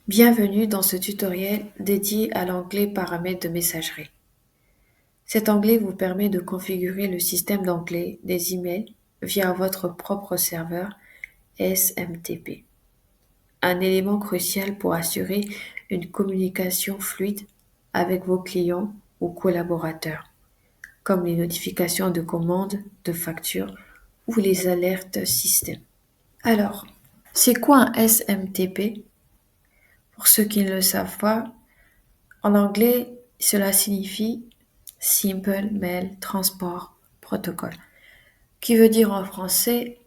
Bienvenue dans ce tutoriel dédié à l'onglet Paramètres de messagerie. Cet onglet vous permet de configurer le système d'onglet des emails via votre propre serveur SMTP, un élément crucial pour assurer une communication fluide avec vos clients ou collaborateurs, comme les notifications de commandes, de factures ou les alertes système. Alors, c'est quoi un SMTP? Pour ceux qui ne le savent pas, en anglais, cela signifie Simple Mail Transport Protocol, qui veut dire en français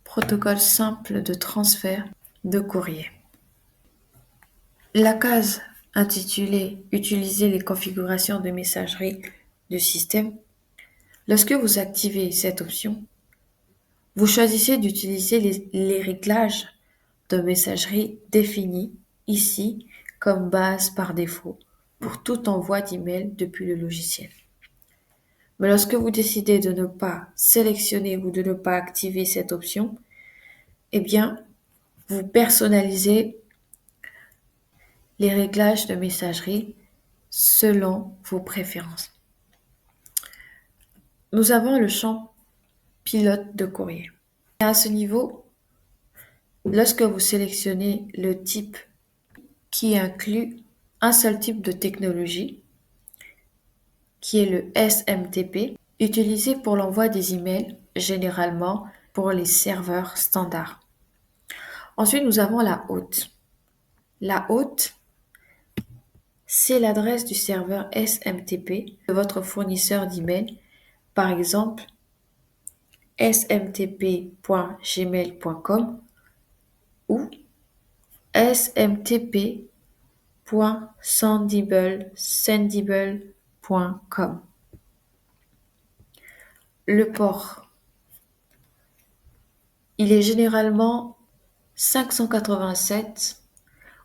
protocole simple de transfert de courrier. La case intitulée Utiliser les configurations de messagerie du système, lorsque vous activez cette option, vous choisissez d'utiliser les réglages de messagerie définis ici comme base par défaut pour tout envoi d'email depuis le logiciel. Mais lorsque vous décidez de ne pas sélectionner ou de ne pas activer cette option, eh bien, vous personnalisez les réglages de messagerie selon vos préférences. Nous avons le champ pilote de courrier. Et à ce niveau, lorsque vous sélectionnez le type qui inclut un seul type de technologie, qui est le SMTP, utilisé pour l'envoi des emails, généralement pour les serveurs standards. Ensuite, nous avons la hôte. La hôte, c'est l'adresse du serveur SMTP de votre fournisseur d'email, par exemple smtp.gmail.com ou smtp.sendible.com. Le port, il est généralement 587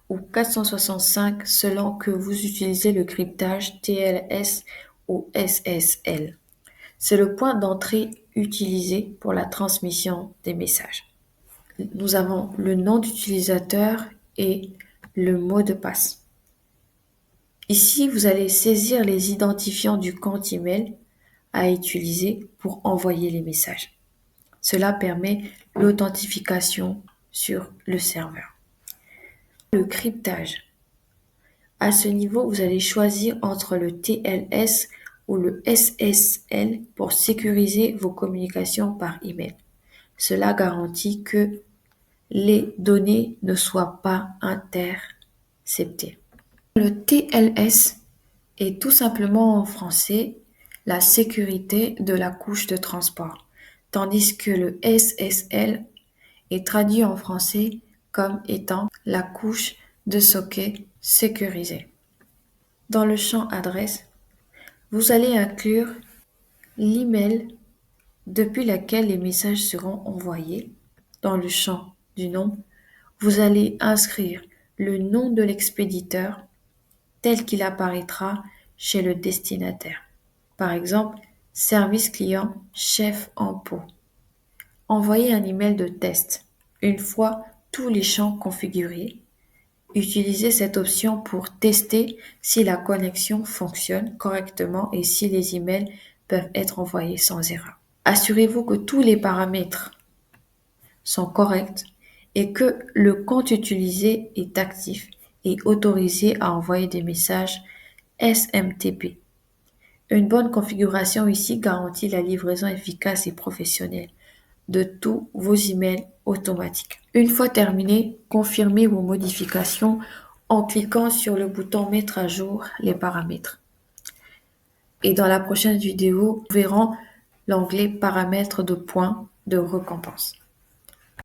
ou 465 selon que vous utilisez le cryptage TLS ou SSL. C'est le point d'entrée utilisé pour la transmission des messages. Nous avons le nom d'utilisateur et le mot de passe. Ici, vous allez saisir les identifiants du compte email à utiliser pour envoyer les messages. Cela permet l'authentification sur le serveur. Le cryptage. À ce niveau, vous allez choisir entre le TLS ou le SSL pour sécuriser vos communications par email. Cela garantit que les données ne soient pas interceptées. Le TLS est tout simplement en français la sécurité de la couche de transport, tandis que le SSL est traduit en français comme étant la couche de socket sécurisée. Dans le champ adresse, vous allez inclure l'email depuis lequel les messages seront envoyés. Dans le champ du nom, vous allez inscrire le nom de l'expéditeur tel qu'il apparaîtra chez le destinataire. Par exemple, service client chef en pot. Envoyez un email de test. Une fois tous les champs configurés, utilisez cette option pour tester si la connexion fonctionne correctement et si les emails peuvent être envoyés sans erreur. Assurez-vous que tous les paramètres sont corrects et que le compte utilisé est actif et autorisé à envoyer des messages SMTP. Une bonne configuration ici garantit la livraison efficace et professionnelle de tous vos emails automatiques. Une fois terminé, confirmez vos modifications en cliquant sur le bouton Mettre à jour les paramètres. Et dans la prochaine vidéo, nous verrons l'onglet Paramètres de points de récompense.